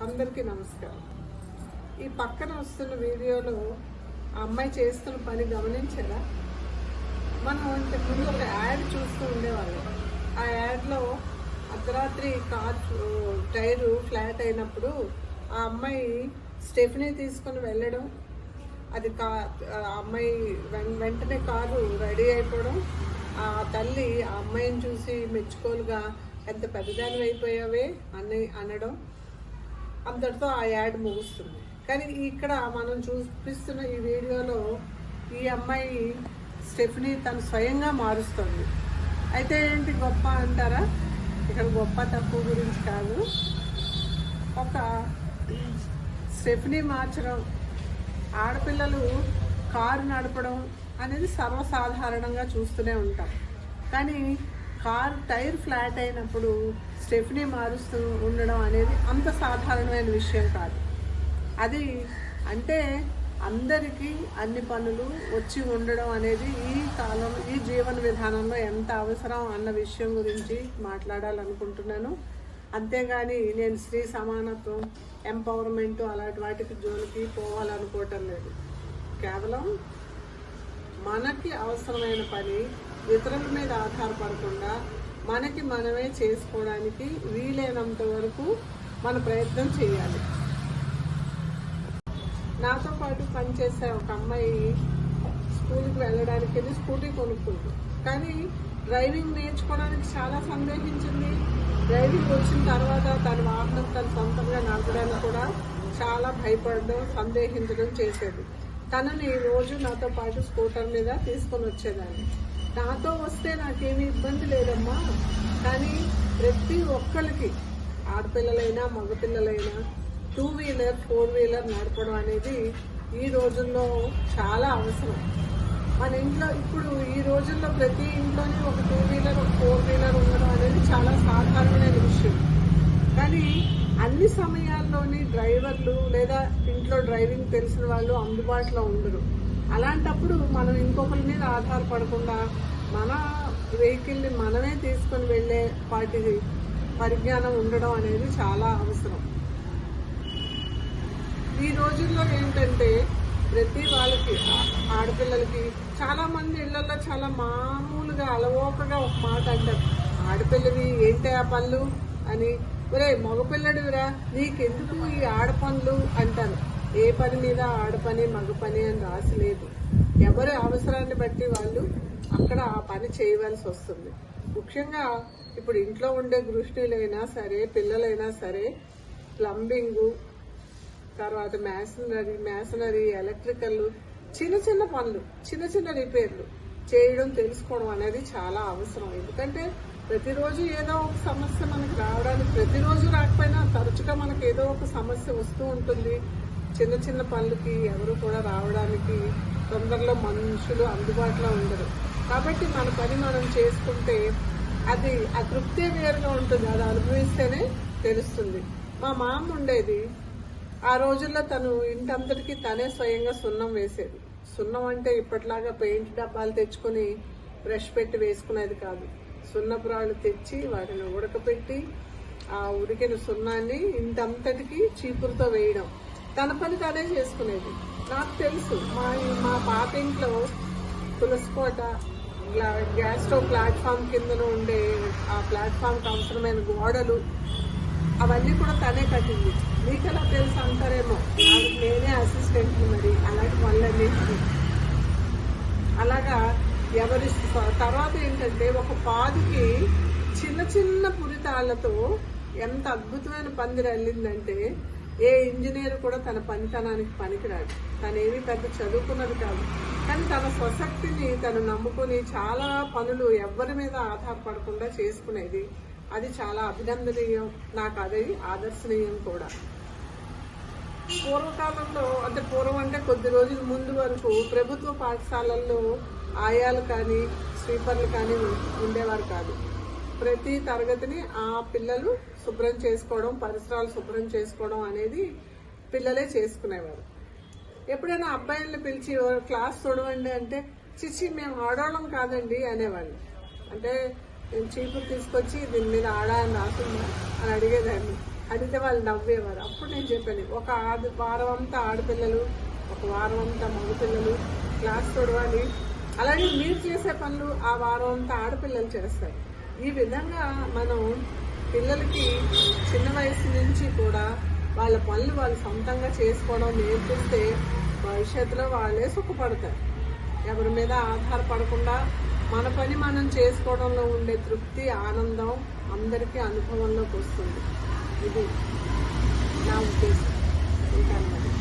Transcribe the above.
అందరికీ నమస్కారం. ఈ పక్కన వస్తున్న వీడియోలో ఆ అమ్మాయి చేస్తున్న పని గమనించారా? మనం ముందు ఒక యాడ్ చూస్తూ ఉండేవాళ్ళం. ఆ యాడ్లో అర్ధరాత్రి కార్ టైరు ఫ్లాట్ అయినప్పుడు ఆ అమ్మాయి స్టెఫ్నీ తీసుకుని వెళ్ళడం, అది ఆ అమ్మాయి వెంటనే కారు రెడీ అయిపోవడం, ఆ తల్లి ఆ అమ్మాయిని చూసి మెచ్చుకోలుగా ఎంత పెద్దదాని అయిపోయావే అని అనడం, అంతటితో ఆ యాడ్ ముగుస్తుంది. కానీ ఇక్కడ మనం చూపిస్తున్న ఈ వీడియోలో ఈ అమ్మాయి స్టెఫ్నీ తను స్వయంగా మారుస్తుంది. అయితే ఏంటి గొప్ప అంటారా? ఇక్కడ గొప్ప తక్కువ గురించి కాదు. ఒక స్టెఫ్నీ మార్చడం, ఆడపిల్లలు కారు నడపడం అనేది సర్వసాధారణంగా చూస్తూనే ఉంటాం. కానీ కార్ టైర్ ఫ్లాట్ అయినప్పుడు స్టెఫ్నీ మారుస్తూ ఉండడం అనేది అంత సాధారణమైన విషయం కాదు. అది అంటే అందరికీ అన్ని పనులు వచ్చి ఉండడం అనేది ఈ కాలం, ఈ జీవన విధానంలో ఎంత అవసరం అన్న విషయం గురించి మాట్లాడాలనుకుంటున్నాను. అంతేగాని నేను స్త్రీ సమానత్వం, ఎంపవర్మెంట్ అలాంటి వాటికి జోలికి పోవాలనుకోవటం లేదు. కేవలం మనకి అవసరమైన పని ఇతరుల మీద ఆధారపడకుండా మనకి మనమే చేసుకోవడానికి వీలైనంత వరకు మన ప్రయత్నం చేయాలి. నాతో పాటు పనిచేసే ఒక అమ్మాయి స్కూల్కి వెళ్ళడానికి వెళ్ళి స్కూటీ కొనుక్కుంది. కానీ డ్రైవింగ్ నేర్చుకోవడానికి చాలా సందేహించింది. డ్రైవింగ్ వచ్చిన తర్వాత తన వాహనం తన సొంతంగా నడపడానికి కూడా చాలా భయపడడం, సందేహించడం చేసేది. తనని రోజు నాతో పాటు స్కూటర్ మీద తీసుకొని వచ్చేదాన్ని. నాతో వస్తే నాకేమీ ఇబ్బంది లేదమ్మా, కానీ ప్రతి ఒక్కరికి, ఆడపిల్లలైనా మగపిల్లలైనా, 2 వీలర్ 4 వీలర్ నడపడం అనేది ఈ రోజుల్లో చాలా అవసరం. మన ఇంట్లో ఇప్పుడు ఈ రోజుల్లో ప్రతి ఇంట్లోనే ఒక 2 వీలర్ ఒక 4 వీలర్ ఉండడం అనేది చాలా సాధారణమైన విషయం. కానీ అన్ని సమయాల్లోని డ్రైవర్లు లేదా ఇంట్లో డ్రైవింగ్ తెలిసిన వాళ్ళు అందుబాటులో ఉండరు. అలాంటప్పుడు మనం ఇంకొకరి మీద ఆధారపడకుండా మన వెహికల్ని మనమే తీసుకొని వెళ్ళే వాటి పరిజ్ఞానం ఉండడం అనేది చాలా అవసరం. ఈ రోజుల్లో ఏంటంటే ప్రతి వాళ్ళకి, ఆడపిల్లలకి, చాలా మంది ఇళ్లలో చాలా మామూలుగా అలవోకగా ఒక మాట అంటారు, ఆడపిల్లవి ఏంటి ఆ పనులు అని. ఒరే మగపిల్లడివిరా, నీకెందుకు ఈ ఆడపనులు అంటారు. ఏ పని మీద ఆడపని మగ పని అని రాసి లేదు. ఎవరి అవసరాన్ని బట్టి వాళ్ళు అక్కడ ఆ పని చేయవలసి వస్తుంది. ముఖ్యంగా ఇప్పుడు ఇంట్లో ఉండే గృహిణులైనా సరే, పిల్లలైనా సరే, ప్లంబింగు, తర్వాత మ్యాసనరీ, ఎలక్ట్రికల్, చిన్న చిన్న పనులు, చిన్న చిన్న రిపేర్లు చేయడం తెలుసుకోవడం అనేది చాలా అవసరం. ఎందుకంటే ప్రతిరోజు ఏదో ఒక సమస్య మనకు రావడానికి, ప్రతిరోజు రాకపోయినా తరచుగా మనకు ఏదో ఒక సమస్య వస్తూ ఉంటుంది. చిన్న చిన్న పనులకి ఎవరు కూడా రావడానికి తొందరలో మనుషులు అందుబాటులో ఉండరు. కాబట్టి మన పని మనం చేసుకుంటే అది ఆ తృప్తి వేరుగా ఉంటుంది. అది అనుభవిస్తేనే తెలుస్తుంది. మా మామ ఉండేది, ఆ రోజుల్లో తను ఇంటంతటికి తనే స్వయంగా సున్నం వేసేది. సున్నం అంటే ఇప్పటిలాగా పెయింట్ డబ్బాలు తెచ్చుకుని బ్రష్ పెట్టి వేసుకునేది కాదు. సున్నపు రాళ్ళు తెచ్చి వాటిని ఉడకపెట్టి ఆ ఉడికిన సున్నాన్ని ఇంటంతటికి చీపురుతో వేయడం, తన పని తనే చేసుకునేది. నాకు తెలుసు, మా పాత ఇంట్లో తులసికోట, గ్యాస్ స్టవ్ ప్లాట్ఫామ్ కిందన ఉండే ఆ ప్లాట్ఫామ్కి అవసరమైన గోడలు అవన్నీ కూడా తనే కట్టింది. మీకు ఎలా తెలుసు అంటారేమో, నేనే అసిస్టెంట్ని మరి అలాంటి వాళ్ళన్నింటికి. అలాగా ఎవరి తర్వాత ఏంటంటే ఒక పాదికి చిన్న చిన్న పురితాళ్లతో ఎంత అద్భుతమైన పందిరి అల్లిందంటే ఏ ఇంజనీర్ కూడా తన పనితనానికి పనికిరాడు. తనేమీ పెద్ద చదువుకున్నది కాదు, కానీ తన స్వశక్తిని తను నమ్ముకుని చాలా పనులు ఎవరి మీద ఆధారపడకుండా చేసుకునేది. అది చాలా అభినందనీయం. నాకు అది ఆదర్శనీయం కూడా. పూర్వకాలంలో, అంటే పూర్వం అంటే కొద్ది రోజుల ముందు వరకు ప్రభుత్వ పాఠశాలల్లో ఆయాలు కానీ స్వీపర్లు కానీ ఉండేవారు కాదు. ప్రతి తరగతిని ఆ పిల్లలు శుభ్రం చేసుకోవడం, పరిసరాలు శుభ్రం చేసుకోవడం అనేది పిల్లలే చేసుకునేవారు. ఎప్పుడైనా అబ్బాయిల్ని పిలిచి క్లాస్ చూడవండి అంటే, చిచ్చి మేము ఆడవాళ్ళం కాదండి అనేవాళ్ళు. అంటే నేను చీపురు తీసుకొచ్చి దీని మీద ఆడా అని రాసుందా అని అడిగేదాన్ని. అడిగితే వాళ్ళు నవ్వేవారు. అప్పుడు నేను చెప్పాను, ఒక వారం అంతా ఆడపిల్లలు, ఒక వారం అంతా మగపిల్లలు క్లాస్ తొడవాలి, అలాగే మీరు చేసే పనులు ఆ వారం అంతా ఆడపిల్లలు చేస్తారు. ఈ విధంగా మనం పిల్లలకి చిన్న వయసు నుంచి కూడా వాళ్ళ పనులు వాళ్ళు సొంతంగా చేసుకోవడం నేర్పిస్తే భవిష్యత్తులో వాళ్ళే సుఖపడతారు. ఎవరి మీద ఆధారపడకుండా మన పని మనం చేసుకోవడంలో ఉండే తృప్తి, ఆనందం అందరికీ అనుభవంలోకి వస్తుంది. ఇది నా ఉద్దేశం. ఉంటాను మరి.